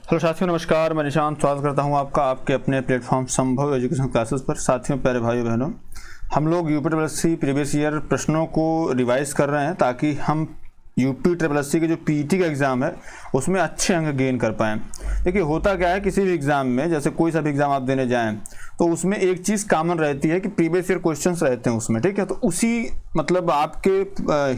Hello साथियों, नमस्कार। मैं निशांत स्वागत करता हूं आपका आपके अपने प्लेटफॉर्म संभव एजुकेशन क्लासेस पर। साथियों, प्यारे भाइयों बहनों, हम लोग यूपी प्रीवियस ईयर प्रश्नों को रिवाइज कर रहे हैं ताकि हम यूपी के जो पीटी का एग्ज़ाम है उसमें अच्छे अंक गेन कर पाएँ। देखिए, होता क्या है, किसी भी एग्ज़ाम में, जैसे कोई सा भी एग्ज़ाम आप देने जाएं तो उसमें एक चीज़ कॉमन रहती है कि प्रीवियस ईयर क्वेश्चंस रहते हैं उसमें, ठीक है। तो उसी मतलब आपके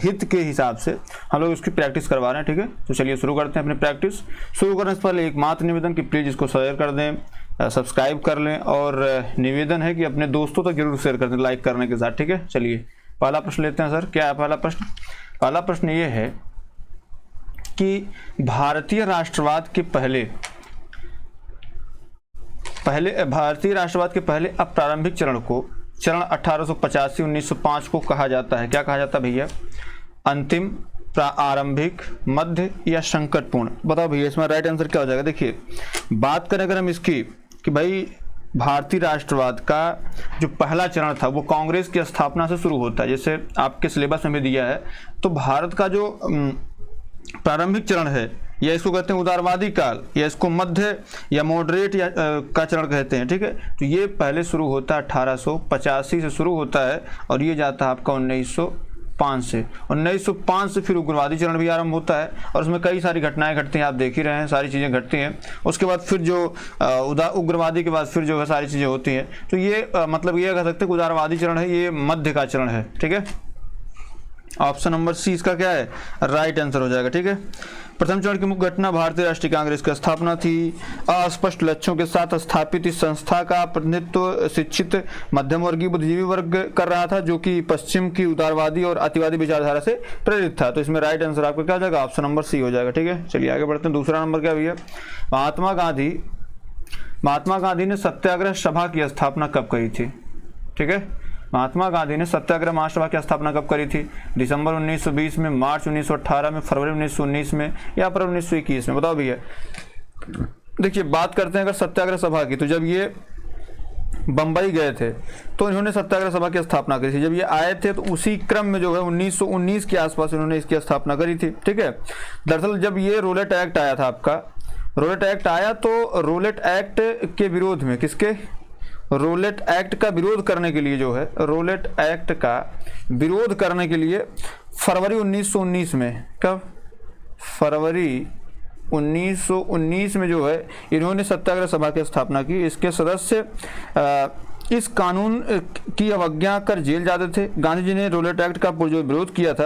हित के हिसाब से हम लोग उसकी प्रैक्टिस करवा रहे हैं, ठीक है। तो चलिए शुरू करते हैं अपनी प्रैक्टिस। शुरू करने से पहले एक मात्र निवेदन कि प्लीज़ इसको शेयर कर दें, सब्सक्राइब कर लें, और निवेदन है कि अपने दोस्तों तक जरूर शेयर कर दें लाइक करने के साथ, ठीक है। चलिए पहला प्रश्न लेते हैं सर। क्या है पहला प्रश्न? पहला प्रश्न ये है कि भारतीय राष्ट्रवाद के पहले अप्रारंभिक चरण को चरण 1885-1905 को कहा जाता है। क्या कहा जाता है भैया? अंतिम, प्रारंभिक, मध्य या संकटपूर्ण? बताओ भैया, इसमें राइट आंसर क्या हो जाएगा? देखिए, बात करें अगर हम इसकी कि भाई भारतीय राष्ट्रवाद का जो पहला चरण था वो कांग्रेस की स्थापना से शुरू होता है, जैसे आपके सिलेबस में भी दिया है। तो भारत का जो प्रारंभिक चरण है, या इसको कहते हैं उदारवादी काल, या इसको मध्य या मॉडरेट या का चरण कहते हैं, ठीक है। तो ये पहले शुरू होता है 1885 से शुरू होता है और ये जाता है आपका 1905 से। 1905 से फिर उग्रवादी चरण भी आरंभ होता है और उसमें कई सारी घटनाएं घटती हैं, आप देख ही रहे हैं, सारी चीज़ें घटती हैं। उसके बाद फिर जो उग्रवादी के बाद फिर जो है सारी चीज़ें होती हैं। तो ये मतलब ये कह सकते हैं कि उदारवादी चरण है, ये मध्य का चरण है, ठीक है। ऑप्शन नंबर सी इसका क्या है? राइट आंसर हो जाएगा, ठीक है। प्रथम चरण की मुख्य घटना भारतीय राष्ट्रीय कांग्रेस की स्थापना थी। अस्पष्ट लक्ष्यों के साथ स्थापित इस संस्था का प्रतिनिधित्व शिक्षित मध्यम वर्गीय बुद्धिजीवी वर्ग कर रहा था, जो कि पश्चिम की उदारवादी और अतिवादी विचारधारा से प्रेरित था। तो इसमें राइट आंसर आपका क्या हो जाएगा? ऑप्शन नंबर सी हो जाएगा, ठीक है। चलिए आगे बढ़ते हैं। दूसरा नंबर क्या भैया? महात्मा गांधी ने सत्याग्रह सभा की स्थापना कब करी थी? ठीक है, महात्मा गांधी ने सत्याग्रह महासभा की स्थापना कब करी थी? दिसंबर 1920 में, मार्च 1918 में, फरवरी 1919 में, या अप्रैल 1921 में? बताओ भैया। देखिए, बात करते हैं अगर सत्याग्रह सभा की, तो जब ये बंबई गए थे तो इन्होंने सत्याग्रह सभा की स्थापना करी थी। जब ये आए थे तो उसी क्रम में जो है 1919 के आसपास इन्होंने इसकी स्थापना करी थी, ठीक है। दरअसल जब ये रोलेट एक्ट आया था, आपका रोलेट एक्ट आया, तो रोलेट एक्ट के विरोध में, किसके? रोलेट एक्ट का विरोध करने के लिए, जो है रोलेट एक्ट का विरोध करने के लिए फरवरी 1919 में, कब? फरवरी 1919 में जो है इन्होंने सत्याग्रह सभा की स्थापना की। इसके सदस्य इस कानून की अवज्ञा कर जेल जाते थे। गांधी जी ने रोलेट एक्ट का जो विरोध किया था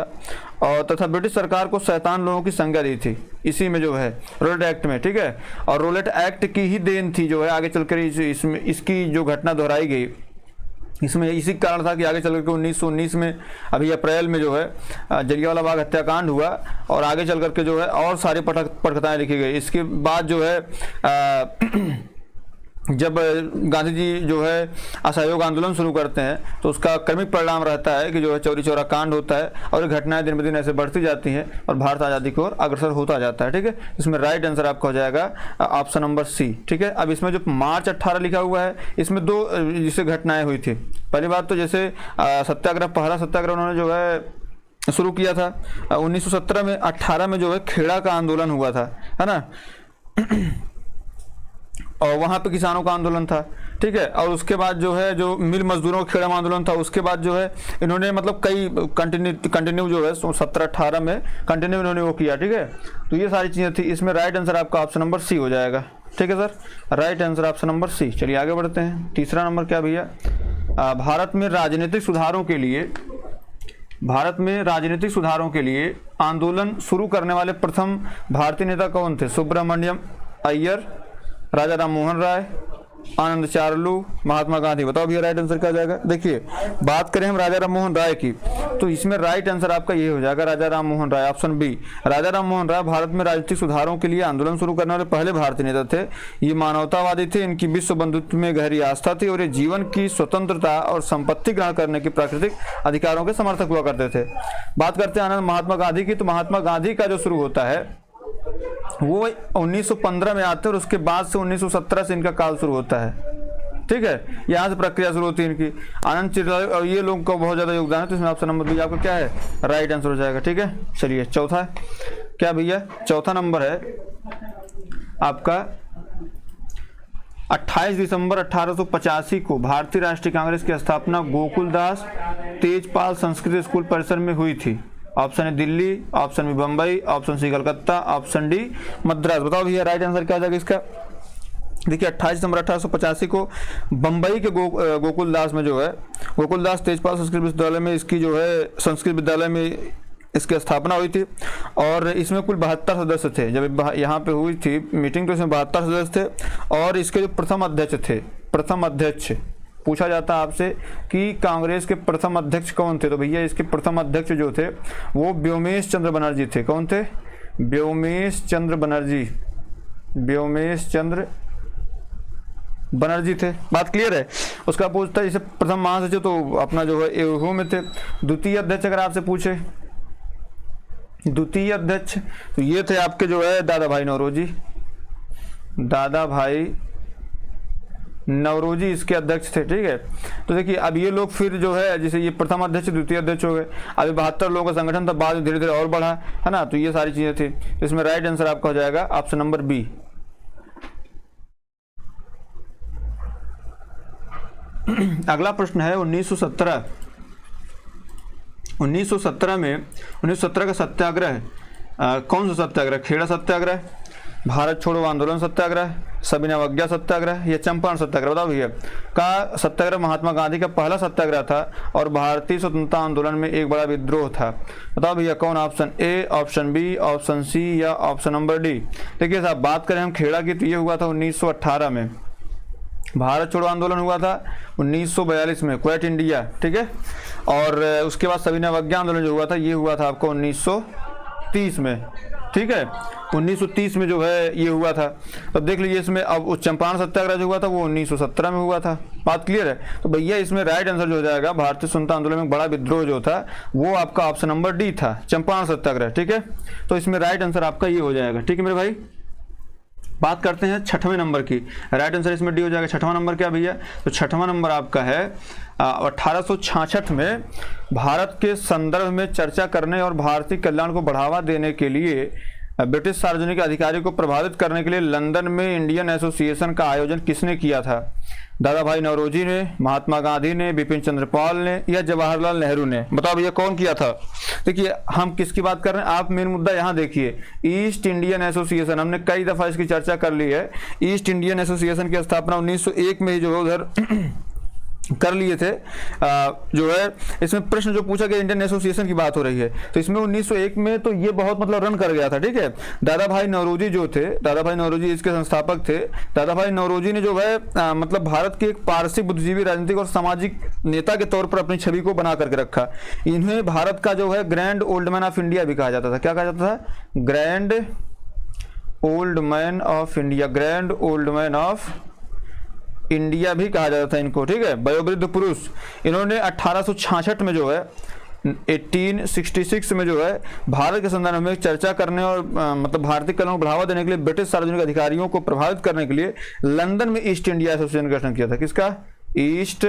और तथा ब्रिटिश सरकार को शैतान लोगों की संज्ञा दी थी इसी में, जो है रोलेट एक्ट में, ठीक है। और रोलेट एक्ट की ही देन थी जो है आगे चलकर इसमें इसकी जो घटना दोहराई गई, इसमें इसी कारण था कि आगे चल करके 1919 में अभी अप्रैल में जो है जलियांवाला बाग हत्याकांड हुआ और आगे चल करके जो है और सारी पटकथाएं लिखी गई। इसके बाद जो है जब गांधी जी जो है असहयोग आंदोलन शुरू करते हैं तो उसका क्रमिक परिणाम रहता है कि जो है चौरी चौरा कांड होता है और घटनाएं दिन ब दिन ऐसे बढ़ती जाती हैं और भारत आज़ादी की ओर अग्रसर होता जाता है, ठीक है। इसमें राइट आंसर आपका हो जाएगा ऑप्शन नंबर सी, ठीक है। अब इसमें जो मार्च 18 लिखा हुआ है, इसमें दो जिससे घटनाएं हुई थी। पहली बात तो जैसे सत्याग्रह, पहला सत्याग्रह उन्होंने जो है शुरू किया था 1917 में। 18 में जो है खेड़ा का आंदोलन हुआ था, है ना, और वहाँ पे किसानों का आंदोलन था, ठीक है। और उसके बाद जो है जो मिल मजदूरों का खेड़ा आंदोलन था, उसके बाद जो है इन्होंने मतलब कई कंटिन्यू जो है 17-18 में कंटिन्यू इन्होंने वो किया, ठीक है। तो ये सारी चीज़ें थी। इसमें राइट आंसर आपका ऑप्शन नंबर सी हो जाएगा, ठीक है sir. Right answer option number C. चलिए आगे बढ़ते हैं। तीसरा नंबर क्या भैया? भारत में राजनीतिक सुधारों के लिए आंदोलन शुरू करने वाले प्रथम भारतीय नेता कौन थे? सुब्रमण्यम अय्यर, राजा राम मोहन राय, आनंद चार्लू, महात्मा गांधी? बताओ भैया राइट आंसर क्या जाएगा? देखिए, बात करें हम राजा राम मोहन राय की, तो इसमें राइट आंसर आपका ये हो जाएगा राजा राम मोहन राय, ऑप्शन बी। राजा राम मोहन राय भारत में राजनीतिक सुधारों के लिए आंदोलन शुरू करने वाले पहले भारतीय नेता थे। ये मानवतावादी थे, इनकी विश्व बंधुत्व में गहरी आस्था थी और ये जीवन की स्वतंत्रता और संपत्ति ग्रहण करने की प्राकृतिक अधिकारों के समर्थक हुआ करते थे। बात करते हैं आनंद महात्मा गांधी की, तो महात्मा गांधी का जो शुरू होता है वो 1915 में आते हैं और उसके बाद से 1917 से इनका काल शुरू होता है, ठीक है। यहाँ से प्रक्रिया शुरू होती है इनकी। आनंद चिरलाल और ये लोगों का बहुत ज़्यादा योगदान है, तो इसमें ऑप्शन नंबर बी आपका क्या है? राइट आंसर हो जाएगा, ठीक है। चलिए चौथा क्या भैया? चौथा नंबर है आपका 28 दिसंबर 1885 को भारतीय राष्ट्रीय कांग्रेस की स्थापना गोकुलदास तेजपाल संस्कृत स्कूल परिसर में हुई थी। Option A Delhi, option B Bombay, option C Calcutta, option D Madras. बताओ भैया राइट आंसर क्या आ जाएगा इसका। देखिए 28 दिसंबर 1885 को बम्बई के गोकुलदास में जो है गोकुलदास तेजपाल संस्कृत विश्वविद्यालय में इसकी जो है संस्कृत विद्यालय में इसकी स्थापना हुई थी। और इसमें कुल 72 सदस्य थे। जब यहाँ पे हुई थी मीटिंग तो इसमें 72 सदस्य थे। और इसके जो प्रथम अध्यक्ष थे, प्रथम अध्यक्ष पूछा जाता है आपसे कि कांग्रेस के प्रथम अध्यक्ष कौन थे, तो भैया इसके प्रथम अध्यक्ष जो थे वो व्योमेश चंद्र बनर्जी थे। कौन थे? व्योमेश चंद्र बनर्जी, व्योमेश चंद्र बनर्जी थे। बात क्लियर है। उसका पूछता है जैसे प्रथम महासचिव तो अपना जो है एहू में थे। द्वितीय अध्यक्ष अगर आपसे पूछे, द्वितीय अध्यक्ष तो ये थे आपके जो है दादा भाई नौरोजी, दादा भाई नौरोजी इसके अध्यक्ष थे। ठीक है, तो देखिए अब ये लोग फिर जो है जैसे ये प्रथम अध्यक्ष द्वितीय अध्यक्ष हो गए। अभी 72 लोगों का संगठन था, बाद में धीरे धीरे और बढ़ा है ना। तो ये सारी चीजें थी। तो इसमें राइट आंसर आपका हो जाएगा ऑप्शन नंबर बी। अगला प्रश्न है 1917 में 1917 का सत्याग्रह कौन सा सत्याग्रह? खेड़ा सत्याग्रह, भारत छोड़ो आंदोलन सत्याग्रह, सविनय अवज्ञा सत्याग्रह या चंपारण सत्याग्रह? बताओ भैया। का सत्याग्रह महात्मा गांधी का पहला सत्याग्रह था और भारतीय स्वतंत्रता आंदोलन में एक बड़ा विद्रोह था। बताओ भैया कौन? Option A, option B, option C या ऑप्शन नंबर डी? देखिए साहब बात करें हम खेड़ा की तो ये हुआ था 1918 में। भारत छोड़ो आंदोलन हुआ था 1942 में, क्विट इंडिया। ठीक है, और उसके बाद सविनय अवज्ञा आंदोलन जो हुआ था ये हुआ था आपको 1930 में। ठीक है, 1930 में जो है ये हुआ था। तो देख लीजिए इसमें अब उस चंपारण सत्याग्रह जो हुआ था वो 1917 में हुआ था। बात क्लियर है। तो भैया इसमें राइट आंसर जो हो जाएगा भारतीय स्वतंत्रता आंदोलन में बड़ा विद्रोह जो था वो आपका ऑप्शन नंबर डी था, चंपारण सत्याग्रह। ठीक है, तो इसमें राइट आंसर आपका ये हो जाएगा। ठीक है मेरे भाई, बात करते हैं 6वें नंबर की। राइट आंसर इसमें डी हो जाएगा। 6वां नंबर क्या भैया? तो 6वां नंबर आपका है 1866 में भारत के संदर्भ में चर्चा करने और भारतीय कल्याण को बढ़ावा देने के लिए ब्रिटिश सार्वजनिक अधिकारियों को प्रभावित करने के लिए लंदन में इंडियन एसोसिएशन का आयोजन किसने किया था? दादा भाई नौरोजी ने, महात्मा गांधी ने, बिपिन चंद्र पाल ने या जवाहरलाल नेहरू ने? बताओ भैया कौन किया था? देखिए हम किसकी बात कर रहे हैं, आप मेन मुद्दा यहाँ देखिए, ईस्ट इंडियन एसोसिएशन। हमने कई दफा इसकी चर्चा कर ली है। ईस्ट इंडियन एसोसिएशन की स्थापना 1901 में ही जो है उधर कर लिए थे। जो है इसमें प्रश्न जो पूछा गया इंडियन एसोसिएशन की बात हो रही है, तो इसमें 1901 में तो ये बहुत मतलब रन कर गया था। ठीक है, दादा भाई नौरोजी जो थे, दादा भाई नौरोजी इसके संस्थापक थे। दादा भाई नौरोजी ने जो है मतलब भारत के एक पारसी बुद्धिजीवी, राजनीतिक और सामाजिक नेता के तौर पर अपनी छवि को बना करके रखा। इन्हें भारत का जो है grand old man of India भी कहा जाता था। क्या कहा जाता था? Grand old man of India, grand old man of India भी कहा जाता था इनको। ठीक है, वयोवृद्ध पुरुष। इन्होंने 1866 में जो है 1866 में जो है भारत के संदर्भ में चर्चा करने और मतलब भारतीय कल्याण को बढ़ावा देने के लिए ब्रिटिश सार्वजनिक अधिकारियों को प्रभावित करने के लिए लंदन में ईस्ट इंडिया एसोसिएशन का गठन किया था। किसका? East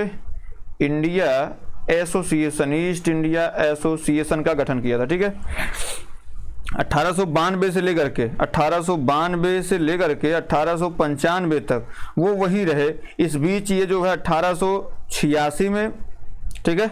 India association, east India association का गठन किया था। ठीक है, 1892 से लेकर के 1895 तक वो वहीं रहे। इस बीच ये जो है 1886 में, ठीक है,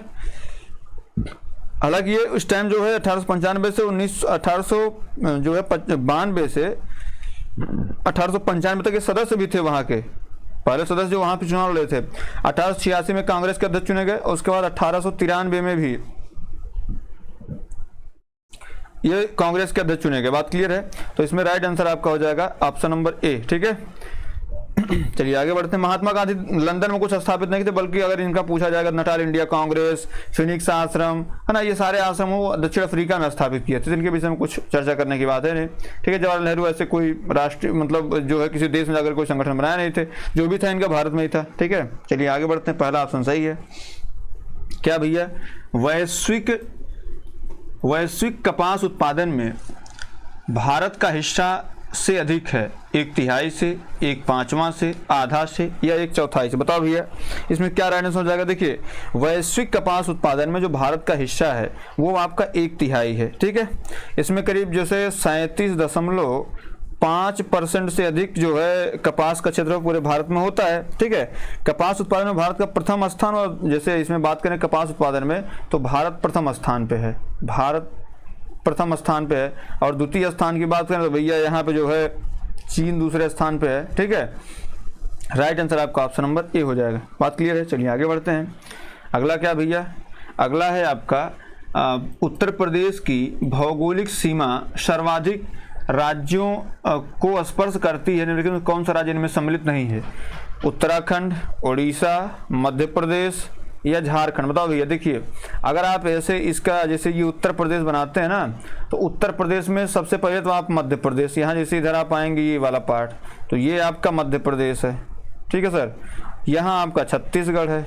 हालांकि ये उस टाइम जो है 1895 से 1895 तक ये सदस्य भी थे वहां के, पहले सदस्य जो वहां पे चुनाव लड़े थे। 1886 में कांग्रेस के अध्यक्ष चुने गए। उसके बाद 1893 में भी ये कांग्रेस के अध्यक्ष चुने गए। बात क्लियर है। तो इसमें राइट आंसर आपका हो जाएगा ऑप्शन नंबर ए। ठीक है, चलिए आगे बढ़ते हैं। महात्मा गांधी लंदन में कुछ स्थापित नहीं थे, बल्कि अगर इनका पूछा जाएगा नटाल इंडिया कांग्रेस, फिनिक्स आश्रम, है ना, ये सारे आश्रम वो दक्षिण अफ्रीका में स्थापित किए थे। इनके विषय में कुछ चर्चा करने की बात है नहीं। ठीक है, जवाहरलाल नेहरू ऐसे कोई राष्ट्रीय मतलब जो है किसी देश में जाकर कोई संगठन बनाया नहीं थे, जो भी था इनका भारत में ही था। ठीक है, चलिए आगे बढ़ते हैं। पहला ऑप्शन सही है। क्या भैया? वैश्विक कपास उत्पादन में भारत का हिस्सा से अधिक है 1/3 से, 1/5 से, आधा से या 1/4 से? बताओ भैया इसमें क्या राइट आंसर हो जाएगा। देखिए वैश्विक कपास उत्पादन में जो भारत का हिस्सा है वो आपका 1/3 है। ठीक है, इसमें करीब जैसे 37.5 5% से अधिक जो है कपास का क्षेत्र पूरे भारत में होता है। ठीक है, कपास उत्पादन में भारत का प्रथम स्थान, और जैसे इसमें बात करें कपास उत्पादन में तो भारत प्रथम स्थान पे है, भारत प्रथम स्थान पे है। और द्वितीय स्थान की बात करें तो भैया यहाँ पे जो है चीन दूसरे स्थान पे है। ठीक है, राइट आंसर आपका ऑप्शन नंबर ए हो जाएगा। बात क्लियर है, चलिए आगे बढ़ते हैं। अगला क्या भैया, अगला है आपका उत्तर प्रदेश की भौगोलिक सीमा सर्वाधिक राज्यों को स्पर्श करती है, लेकिन कौन सा राज्य इनमें सम्मिलित नहीं है? उत्तराखंड, उड़ीसा, मध्य प्रदेश या झारखंड? बताओ भैया। देखिए, अगर आप ऐसे इसका जैसे ये उत्तर प्रदेश बनाते हैं ना, तो उत्तर प्रदेश में सबसे पहले तो आप मध्य प्रदेश, यहाँ जैसे इधर आप आएंगे ये वाला पार्ट, तो ये आपका मध्य प्रदेश है। ठीक है सर, यहाँ आपका छत्तीसगढ़ है,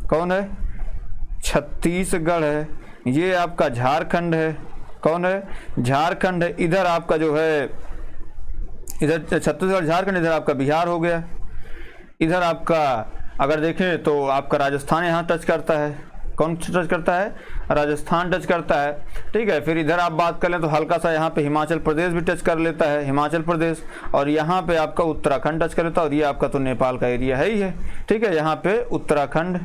कौन है? छत्तीसगढ़ है। ये आपका झारखंड है, कौन है? झारखंड है। इधर आपका जो है, इधर छत्तीसगढ़ झारखंड, इधर आपका बिहार हो गया। इधर आपका अगर देखें तो आपका राजस्थान यहाँ टच करता है, कौन टच करता है? राजस्थान टच करता है। ठीक है, फिर इधर आप बात कर लें तो हल्का सा यहाँ पे हिमाचल प्रदेश भी टच कर लेता है, हिमाचल प्रदेश, और यहाँ पे आपका उत्तराखंड टच कर लेता है, और ये आपका तो नेपाल का एरिया है ही है। ठीक है, यहाँ पे उत्तराखंड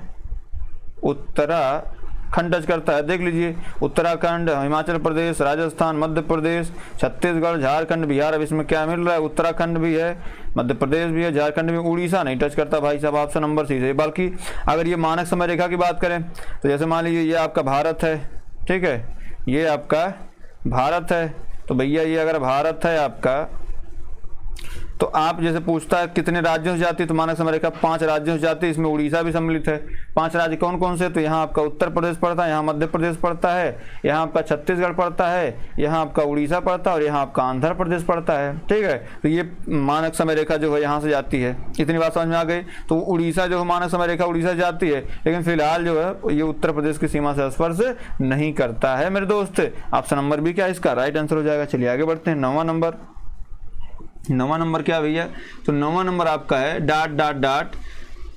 टच करता है। देख लीजिए, उत्तराखंड, हिमाचल प्रदेश, राजस्थान, मध्य प्रदेश, छत्तीसगढ़, झारखंड, बिहार। अब इसमें क्या मिल रहा है? उत्तराखंड भी है, मध्य प्रदेश भी है, झारखंड भी। उड़ीसा नहीं टच करता भाई साहब, ऑप्शन नंबर सी है। बल्कि अगर ये मानक समय रेखा की बात करें तो जैसे मान लीजिए ये आपका भारत है, ठीक है, ये आपका भारत है, तो भैया ये अगर भारत है आपका, तो आप जैसे पूछता है कितने राज्यों से जाती है, तो मानक समय रेखा 5 राज्यों से जाती है, इसमें उड़ीसा भी सम्मिलित है। 5 राज्य कौन कौन से? तो यहाँ आपका उत्तर प्रदेश पड़ता है, यहाँ मध्य प्रदेश पड़ता है, यहाँ आपका छत्तीसगढ़ पड़ता है, यहाँ आपका उड़ीसा पड़ता है, और यहाँ आपका आंध्र प्रदेश पड़ता है। ठीक है, तो ये मानक समय रेखा जो है यहाँ से जाती है। इतनी बात समझ में आ गई। तो उड़ीसा जो है मानक समय रेखा उड़ीसा से जाती है, लेकिन फिलहाल जो है ये उत्तर प्रदेश की सीमा से स्पर्श नहीं करता है मेरे दोस्त। ऑप्शन नंबर भी क्या इसका राइट आंसर हो जाएगा। चलिए आगे बढ़ते हैं। 9वां नंबर क्या भैया? तो 9वां नंबर आपका है डॉट डॉट डॉट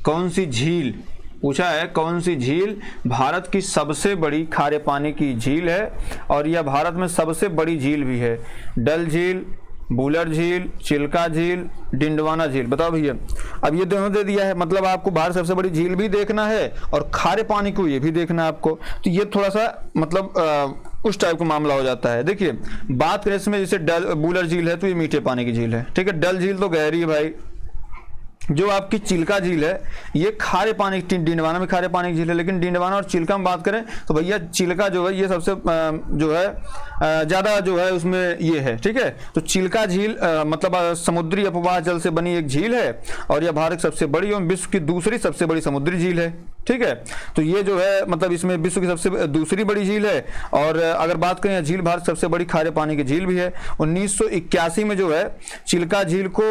कौन सी झील पूछा है, कौन सी झील भारत की सबसे बड़ी खारे पानी की झील है, और यह भारत में सबसे बड़ी झील भी है? डल झील, बुलर झील, चिल्का झील, डिंडवाना झील। बताओ भैया। अब ये दोनों दे दिया है, मतलब आपको भारत सबसे बड़ी झील भी देखना है और खारे पानी को ये भी देखना है आपको, तो ये थोड़ा सा मतलब उस टाइप का मामला हो जाता है। देखिए, बात करें इसमें, जैसे डल बुलर झील है तो ये मीठे पानी की झील है। ठीक है, डल झील तो गहरी है भाई। जो आपकी चिल्का झील है ये खारे पानी, डिंडवाना में खारे पानी की झील है, लेकिन डिंडवाना और चिल्का में बात करें तो भैया चिल्का जो है ये सबसे जो है ज़्यादा जो है उसमें ये है। ठीक है, तो चिल्का झील मतलब समुद्री अपवाह जल से बनी एक झील है, और यह भारत की सबसे बड़ी और विश्व की दूसरी सबसे बड़ी समुद्री झील है। ठीक है, तो ये जो है मतलब इसमें विश्व की सबसे दूसरी बड़ी झील है, और अगर बात करें झील भारत सबसे बड़ी खारे पानी की झील भी है। 1981 में जो है चिल्का झील को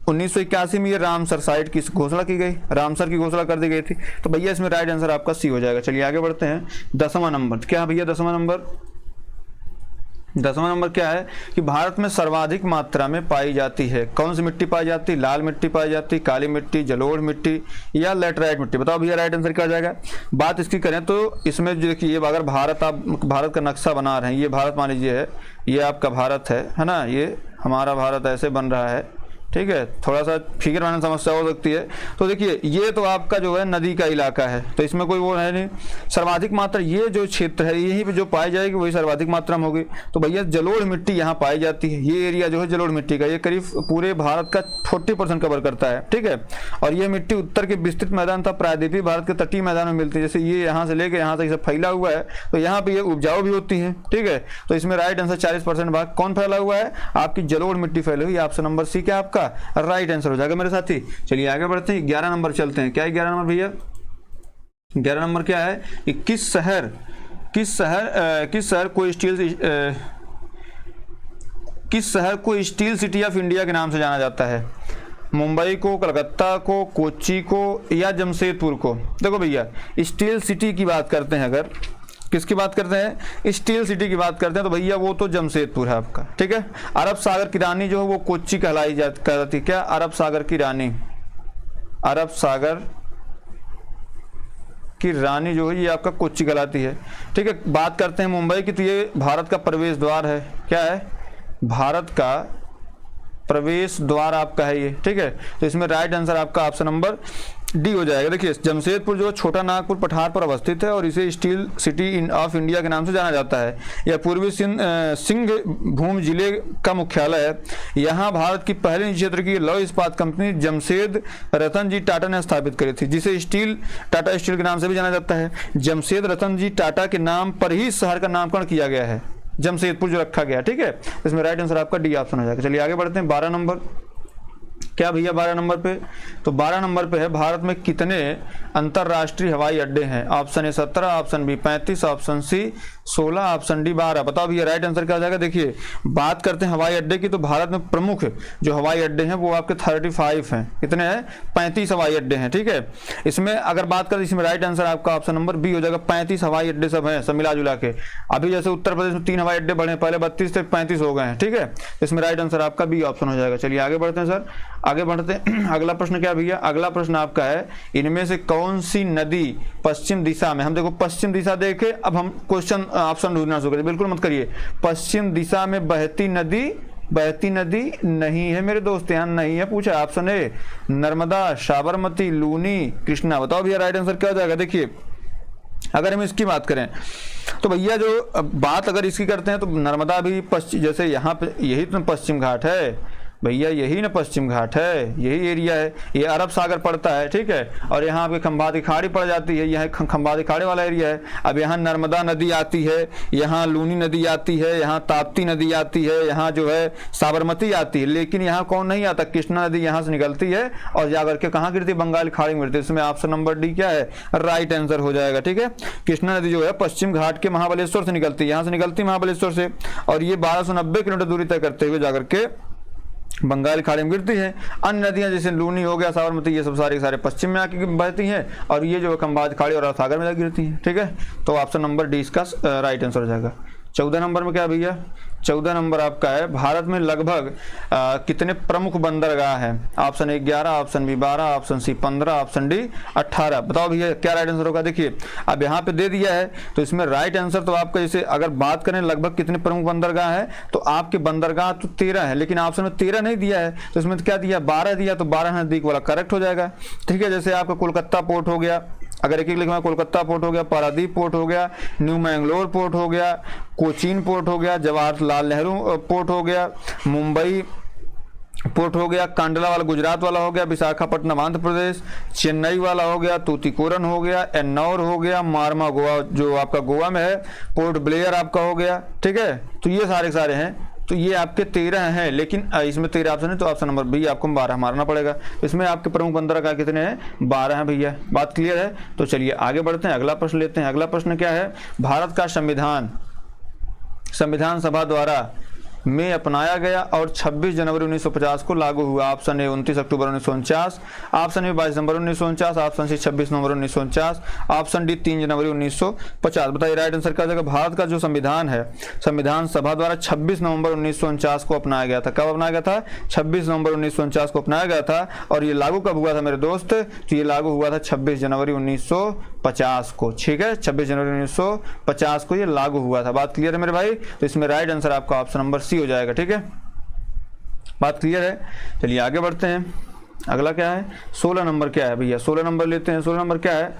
1981 में ये रामसर साइट की घोषणा की गई, रामसर की घोषणा कर दी गई थी। तो भैया इसमें राइट आंसर आपका सी हो जाएगा। चलिए आगे बढ़ते हैं। 10वां नंबर क्या भैया? 10वां नंबर क्या है कि भारत में सर्वाधिक मात्रा में पाई जाती है, कौन सी मिट्टी पाई जाती है? लाल मिट्टी पाई जाती है, काली मिट्टी, जलोढ़ मिट्टी या लेटराइट मिट्टी? बताओ भैया राइट आंसर क्या हो जाएगा। बात इसकी करें तो इसमें जो देखिए, अगर भारत आप भारत का नक्शा बना रहे हैं, ये भारत मान लीजिए है, ये आपका भारत है ना, ये हमारा भारत ऐसे बन रहा है। ठीक है, थोड़ा सा फिगर बनाने समस्या हो सकती है। तो देखिए, ये तो आपका जो है नदी का इलाका है, तो इसमें कोई वो है नहीं। सर्वाधिक मात्रा ये जो क्षेत्र है यहीं पे जो पाई जाएगी वही सर्वाधिक मात्रा में होगी। तो भैया जलोढ़ मिट्टी यहाँ पाई जाती है। ये एरिया जो है जलोढ़ मिट्टी का, ये करीब पूरे भारत का 40% कवर करता है। ठीक है, और ये मिट्टी उत्तर के विस्तृत मैदान था प्रायद्वीपीय भारत के तटीय मैदान में मिलती है। जैसे ये यहाँ से लेकर यहाँ तक सब फैला हुआ है, तो यहाँ पे ये उपजाऊ भी होती है। ठीक है, तो इसमें राइट आंसर 40% भाग कौन फैला हुआ है? आपकी जलोढ़ मिट्टी फैली हुई। ऑप्शन नंबर सी क्या आपका राइट आंसर हो जाएगा मेरे साथी। चलिए आगे बढ़ते हैं। 11 नंबर चलते हैं। क्या है 11 नंबर भैया? 11 नंबर क्या है कि किस शहर को स्टील सिटी ऑफ इंडिया के नाम से जाना जाता है? मुंबई को, कलकत्ता को, कोच्चि को या जमशेदपुर को? देखो भैया, स्टील सिटी की बात करते हैं, अगर किसकी बात करते हैं? स्टील सिटी की बात करते हैं, तो भैया वो तो जमशेदपुर है आपका। ठीक है, अरब सागर की रानी जो है वो कोच्चि कहलाई जाती है। क्या? अरब सागर की रानी, अरब सागर की रानी जो है ये आपका कोच्चि कहलाती है। ठीक है, बात करते हैं मुंबई की, तो ये भारत का प्रवेश द्वार है। क्या है? भारत का प्रवेश द्वार आपका है ये, ठीक है। तो इसमें राइट आंसर आपका ऑप्शन नंबर डी हो जाएगा। देखिए जमशेदपुर जो छोटा नागपुर पठार पर अवस्थित है और इसे स्टील सिटी ऑफ इंडिया के नाम से जाना जाता है। यह पूर्वी सिंहभूम जिले का मुख्यालय है। यहाँ भारत की पहली निजी क्षेत्र की लौह इस्पात कंपनी जमशेद रतन जी टाटा ने स्थापित करी थी, जिसे टाटा स्टील के नाम से भी जाना जाता है। जमशेद रतन जी टाटा के नाम पर ही शहर का नामकरण किया गया है, जमशेदपुर जो रखा गया, ठीक है। इसमें राइट आंसर आपका डी ऑप्शन हो जाएगा। चलिए आगे बढ़ते हैं 12 नंबर। क्या भैया 12 नंबर पे? तो 12 नंबर पे है भारत में कितने अंतरराष्ट्रीय हवाई अड्डे हैं? Option A 17, option B 35, option C 16, option D 12। बताओ भैया राइट आंसर क्या हो जाएगा। देखिए बात करते हैं हवाई अड्डे की, तो भारत में प्रमुख जो हवाई अड्डे हैं वो आपके 35 हैं। कितने हैं? 35 हवाई अड्डे हैं, ठीक है। इसमें अगर बात करें, इसमें राइट आंसर आपका ऑप्शन नंबर बी हो जाएगा। 35 हवाई अड्डे सब हैं, सब मिला जुला के। अभी जैसे उत्तर प्रदेश में 3 हवाई अड्डे बढ़े, पहले 32 थे, 35 हो गए हैं, ठीक है। इसमें राइट आंसर आपका बी ऑप्शन हो जाएगा। चलिए आगे बढ़ते हैं सर, आगे बढ़ते हैं। अगला प्रश्न क्या भैया? अगला प्रश्न आपका है इनमें से कौन सी नदी पश्चिम दिशा में, हम देखो पश्चिम दिशा देखे, अब हम क्वेश्चन ऑप्शन ढूंढना शुरू करें, बिल्कुल मत करिए। पश्चिम दिशा में बहती नदी नहीं है मेरे दोस्त, यहाँ नहीं है। पूछा ऑप्शन ए नर्मदा, साबरमती, लूनी, कृष्णा। बताओ भैया राइट आंसर क्या हो जाएगा। देखिए अगर हम इसकी बात करें तो भैया जो बात अगर इसकी करते हैं तो नर्मदा भी पश्चिम, जैसे यहाँ पे यही तो पश्चिम घाट है भैया, यही ना पश्चिम घाट है, यही एरिया है, ये अरब सागर पड़ता है, ठीक है। और यहाँ आपके खंभाती खाड़ी पड़ जाती है, यह खंभाती खाड़ी वाला एरिया है। अब यहाँ नर्मदा नदी आती है, यहाँ लूनी नदी आती है, यहाँ ताप्ती नदी आती है, यहाँ जो है साबरमती आती है, लेकिन यहाँ कौन नहीं आता? कृष्णा नदी यहाँ से निकलती है और जाकर के कहाँ गिरती है? बंगाल खाड़ी में गिरती है। इसमें ऑप्शन नंबर डी क्या है? राइट आंसर हो जाएगा, ठीक है। कृष्णा नदी जो है पश्चिम घाट के महाबलेश्वर से निकलती है, यहाँ से निकलती है महाबलेश्वर से, और ये 1290 किलोमीटर दूरी तय करते हुए जाकर के बंगाल खाड़ी में गिरती है। अन्य नदियां जैसे लूनी हो गया, साबरमती, ये सब सारे पश्चिम में आके बहती हैं, और ये जो खंभात खाड़ी और सागर में गिरती हैं, ठीक है। तो ऑप्शन नंबर डी इसका राइट आंसर हो जाएगा। 14 नंबर में क्या भैया? 14 नंबर आपका है भारत में लगभग कितने प्रमुख बंदरगाह हैं? Option A 11, option B 12, option C 15, option D 18। बताओ भैया क्या राइट आंसर होगा। देखिए अब यहाँ पे दे दिया है, तो इसमें राइट आंसर तो आपका, जैसे अगर बात करें लगभग कितने प्रमुख बंदरगाह है, तो आपके बंदरगाह तो 13 है, लेकिन ऑप्शन में 13 नहीं दिया है, तो इसमें क्या दिया? 12 दिया, तो 12 नजदीक वाला करेक्ट हो जाएगा, ठीक है। जैसे आपका कोलकाता पोर्ट हो गया, अगर एक लिखा, कोलकाता पोर्ट हो गया, पारादीप पोर्ट हो गया, न्यू मैंगलोर पोर्ट हो गया, कोचीन पोर्ट हो गया, जवाहरलाल नेहरू पोर्ट हो गया, मुंबई पोर्ट हो गया, कांडला वाला गुजरात वाला हो गया, विशाखापट्टनम आंध्र प्रदेश, चेन्नई वाला हो गया, तूतीकोरन हो गया, एन्नौर हो गया, मारमा गोवा जो आपका गोवा में है, पोर्ट ब्लेयर आपका हो गया, ठीक है। तो ये सारे हैं, तो ये आपके 13 हैं, लेकिन इसमें 13 ऑप्शन है, तो ऑप्शन नंबर बी आपको 12 मारना पड़ेगा। इसमें आपके प्रमुख बंदरगाह कितने हैं? 12 हैं भैया। बात क्लियर है? तो चलिए आगे बढ़ते हैं, अगला प्रश्न लेते हैं। अगला प्रश्न क्या है? भारत का संविधान सभा द्वारा में अपनाया गया और 26 जनवरी 1950 को लागू हुआ। ऑप्शन ए 29 अक्टूबर 1949, ऑप्शन ए 22 दिसंबर 1949, ऑप्शन सी 26 नवंबर 1949, ऑप्शन डी 3 जनवरी 1950। बताइए राइट आंसर क्या जाएगा। भारत का जो संविधान है, संविधान सभा द्वारा 26 नवंबर 1949 को अपनाया गया था। कब अपनाया गया था? 26 नवंबर 1949 को अपनाया गया था। और ये लागू कब हुआ था मेरे दोस्त? तो ये लागू हुआ था 26 जनवरी 1950 को, ठीक है। 26 जनवरी 1950 को ये लागू हुआ था। बात क्लियर है मेरे भाई? तो इसमें राइट आंसर आपका ऑप्शन नंबर सी हो जाएगा, ठीक है। बात क्लियर है? चलिए आगे बढ़ते हैं। अगला क्या है? 16 नंबर क्या है भैया? 16 नंबर लेते हैं। 16 नंबर क्या है?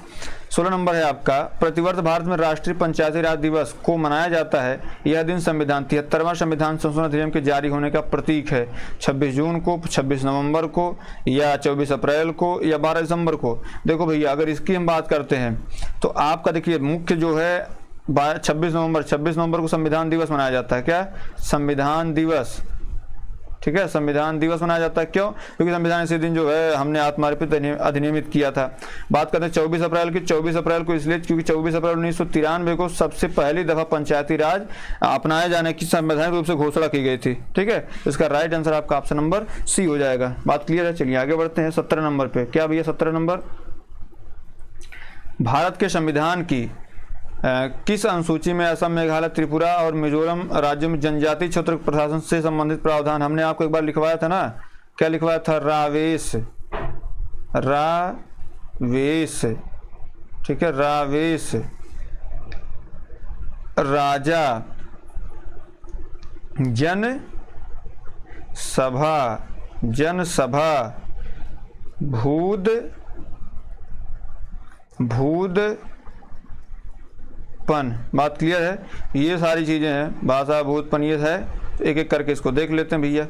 16 नंबर है आपका प्रतिवर्ष भारत में राष्ट्रीय पंचायती राज दिवस को मनाया जाता है। यह दिन संविधान 73वां संविधान संशोधन अधिनियम के जारी होने का प्रतीक है। 26 जून को, 26 नवंबर को, या 24 अप्रैल को, या 12 दिसंबर को। देखो भैया अगर इसकी हम बात करते हैं तो आपका देखिए मुख्य जो है 26 नवंबर को संविधान दिवस मनाया जाता है। क्या? संविधान दिवस, ठीक है। संविधान दिवस मनाया जाता है। क्यों? क्योंकि संविधान इसी दिन जो है हमने आत्मार्पित अधिनियमित किया था। बात करते हैं 24 अप्रैल की। 24 अप्रैल को इसलिए क्योंकि 24 अप्रैल 1993 को सबसे पहली दफा पंचायती राज अपनाए जाने की संवैधानिक रूप से घोषणा की गई थी, ठीक है। इसका राइट आंसर आपका ऑप्शन नंबर सी हो जाएगा। बात क्लियर है? चलिए आगे बढ़ते हैं 17 नंबर पे। क्या भैया 17 नंबर? भारत के संविधान की किस अनुसूची में असम, मेघालय, त्रिपुरा और मिजोरम राज्यों में जनजातीय क्षेत्र प्रशासन से संबंधित प्रावधान? हमने आपको एक बार लिखवाया था ना, क्या लिखवाया था? रावेश, ठीक है। रावेश राजा जन सभा, जनसभा, भूदपन। बात क्लियर है? ये सारी चीजें हैं, भाषा, भूतपन, ये है। एक एक करके इसको देख लेते हैं भैया।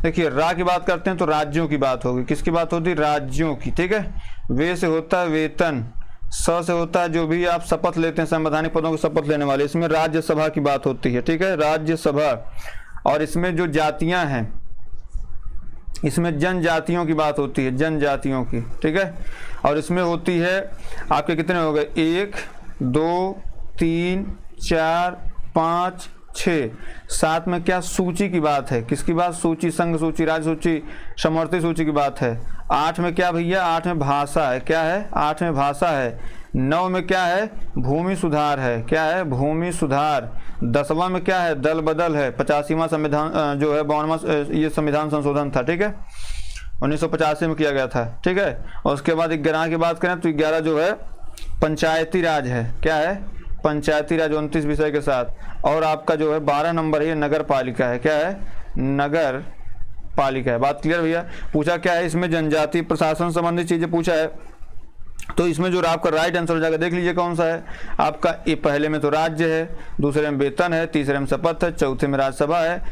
देखिए, रा की बात करते हैं तो राज्यों की बात होगी। किसकी बात होती है? राज्यों की। ठीक है। वे से होता है वेतन, स से होता है जो भी आप शपथ लेते हैं, संवैधानिक पदों की शपथ लेने वाले, इसमें राज्यसभा की बात होती है। ठीक है, राज्यसभा। और इसमें जो जातियां हैं, इसमें जनजातियों की बात होती है, जनजातियों की। ठीक है। और इसमें होती है आपके कितने हो गए? 1 2 3 4 5 6, 7 में क्या? सूची की बात है। किसकी बात? सूची, संघ सूची, राज्य सूची, समवर्ती सूची की बात है। 8 में क्या भैया? 8 में भाषा है। क्या है? 8 में भाषा है। 9 में क्या है? भूमि सुधार है। क्या है? भूमि सुधार। 10वां में क्या है? दल बदल है। 85वां संविधान जो है 52वां ये संविधान संशोधन था। ठीक है, 1985 में किया गया था। ठीक है। और उसके बाद 11 की बात करें तो 11 जो है पंचायती राज है। क्या है? पंचायती राज, 29 विषय के साथ। और आपका जो है 12 नंबर है, ये नगर पालिका है। क्या है? नगर पालिका है। बात क्लियर भैया? पूछा क्या है इसमें? जनजातीय प्रशासन संबंधी चीजें पूछा है। तो इसमें जो आपका राइट आंसर हो जाएगा, देख लीजिए कौन सा है आपका। ये पहले में तो राज्य है, दूसरे में वेतन है, तीसरे में शपथ है, चौथे में राज्यसभा है,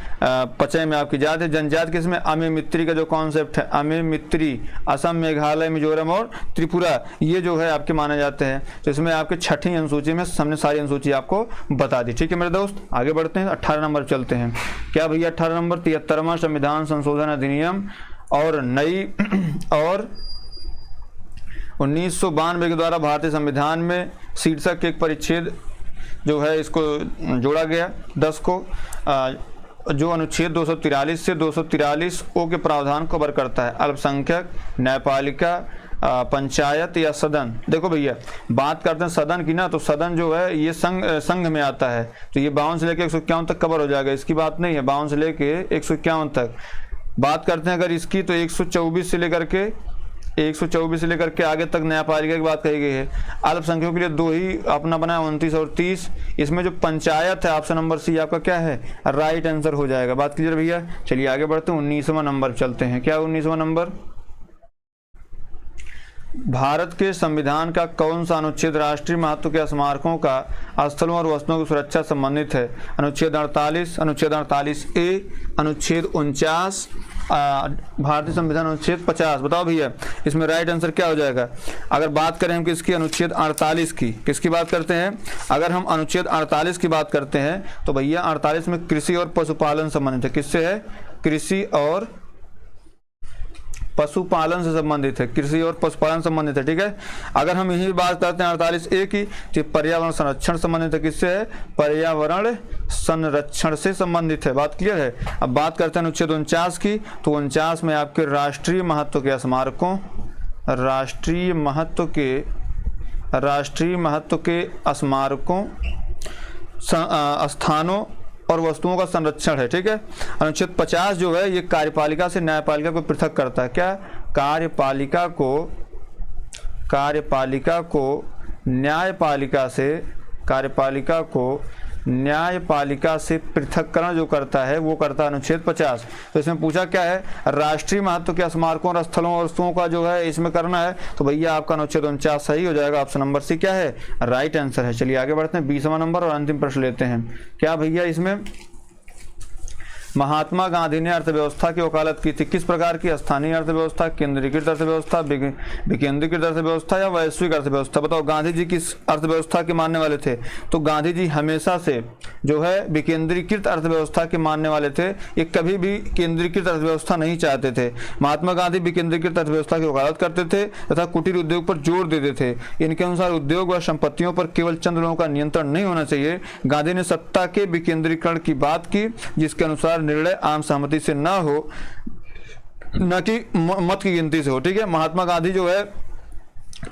5वें में आपकी जात है। जनजात किसमें? अमे मित्री का जो कॉन्सेप्ट है, अमे मित्री, असम, मेघालय, मिजोरम और त्रिपुरा, ये जो है आपके माने जाते हैं। तो इसमें आपके 6ठी अनुसूची में हमने सारी अनुसूची आपको बता दी। ठीक है मेरे दोस्त, आगे बढ़ते हैं। 18 नंबर चलते हैं। क्या भैया? 18 नंबर 73वां संविधान संशोधन अधिनियम और नई और 1992 के द्वारा भारतीय संविधान में शीर्षक के एक परिच्छेद जो है इसको जोड़ा गया 10 को, जो अनुच्छेद 243 से 243 ओ के प्रावधान को कवर करता है। अल्पसंख्यक, न्यायपालिका, पंचायत या सदन। देखो भैया, बात करते हैं सदन की ना, तो सदन जो है ये संघ में आता है। तो ये 52 से लेकर 151 तक कवर हो जाएगा, इसकी बात नहीं है। 52 से लेके 151 तक बात करते हैं अगर इसकी, तो 124 से लेकर के आगे तक न्यायपालिका की बात कही गई है। अल्पसंख्यकों के लिए 2 ही अपना बना, 29 और 30। इसमें जो पंचायत है, ऑप्शन नंबर सी आपका क्या है? राइट आंसर हो जाएगा। बात क्लियर भैया? चलिए आगे बढ़ते हैं। 19वां नंबर चलते हैं। क्या 19वां नंबर? भारत के संविधान का कौन सा अनुच्छेद राष्ट्रीय महत्व के स्मारकों का स्थलों और वस्तुओं की सुरक्षा संबंधित है? अनुच्छेद 48, अनुच्छेद 48A, अनुच्छेद 49, भारतीय संविधान अनुच्छेद 50। बताओ भैया, इसमें राइट आंसर क्या हो जाएगा? अगर बात करें हम किसकी? अनुच्छेद 48 की। किसकी बात करते हैं? अगर हम अनुच्छेद 48 की बात करते हैं तो भैया 48 में कृषि और पशुपालन संबंधित है। किससे है? कृषि और पशुपालन से संबंधित है। कृषि और पशुपालन संबंधित है। ठीक है। अगर हम यही बात करते हैं 48A की, तो पर्यावरण संरक्षण संबंधित है। किससे है? पर्यावरण संरक्षण से संबंधित है। बात क्लियर है? अब बात करते हैं अनुच्छेद 49 की, तो 49 में आपके राष्ट्रीय महत्व के स्मारकों, राष्ट्रीय महत्व के स्मारकों, स्थानों और वस्तुओं का संरक्षण है। ठीक है। अनुच्छेद 50 जो है ये कार्यपालिका से न्यायपालिका को पृथक करता है। क्या? कार्यपालिका को न्यायपालिका से पृथक्करण जो करता है वो करता है अनुच्छेद 50। तो इसमें पूछा क्या है? राष्ट्रीय महत्व के स्मारकों और स्थलों और वस्तुओं का जो है इसमें करना है। तो भैया आपका अनुच्छेद 49 सही हो जाएगा। ऑप्शन नंबर सी क्या है? राइट आंसर है। चलिए आगे बढ़ते हैं। 20वां नंबर और अंतिम प्रश्न लेते हैं। क्या भैया? इसमें महात्मा गांधी ने अर्थव्यवस्था की वकालत की थी। किस प्रकार की? स्थानीय अर्थव्यवस्था, केंद्रीकृत अर्थव्यवस्था, विकेंद्रीकृत अर्थव्यवस्था या वैश्विक अर्थव्यवस्था? बताओ, गांधी जी किस अर्थव्यवस्था के मानने वाले थे? तो गांधी जी हमेशा से जो है विकेंद्रीकृत अर्थव्यवस्था के मानने वाले थे। ये कभी भी केंद्रीकृत अर्थव्यवस्था नहीं चाहते थे। महात्मा गांधी विकेंद्रीकृत अर्थव्यवस्था की वकालत करते थे तथा कुटीर उद्योग पर जोर देते थे। इनके अनुसार उद्योग व संपत्तियों पर केवल चंद लोगों का नियंत्रण नहीं होना चाहिए। गांधी ने सत्ता के विकेंद्रीकरण की बात की, जिसके अनुसार निर्णय आम सहमति से ना हो, न कि मत की गिनती से हो। ठीक है। महात्मा गांधी जो है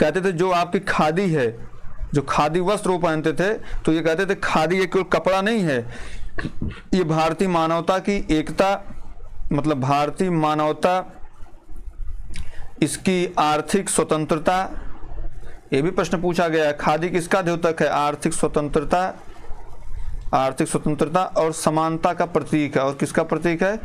कहते थे जो आपकी खादी है, जो खादी वस्त्र वो पहनते थे, तो ये कहते थे खादी एक कपड़ा नहीं है, ये भारतीय मानवता की एकता, मतलब भारतीय मानवता, इसकी आर्थिक स्वतंत्रता। ये भी प्रश्न पूछा गया है, खादी किसका द्योतक है? आर्थिक स्वतंत्रता, आर्थिक स्वतंत्रता और समानता का प्रतीक है। और किसका प्रतीक है?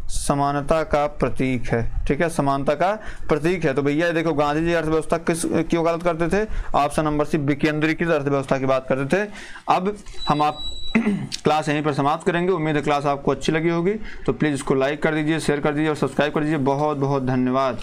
समानता का प्रतीक है। ठीक है, समानता का प्रतीक है। तो भैया देखो, गांधी जी अर्थव्यवस्था किस की वकालत करते थे? ऑप्शन नंबर सी, विकेंद्रीकृत अर्थव्यवस्था की बात करते थे। अब हम आप क्लास यहीं पर समाप्त करेंगे। उम्मीद है क्लास आपको अच्छी लगी होगी। तो प्लीज़ इसको लाइक कर दीजिए, शेयर कर दीजिए और सब्सक्राइब कर दीजिए। बहुत बहुत धन्यवाद।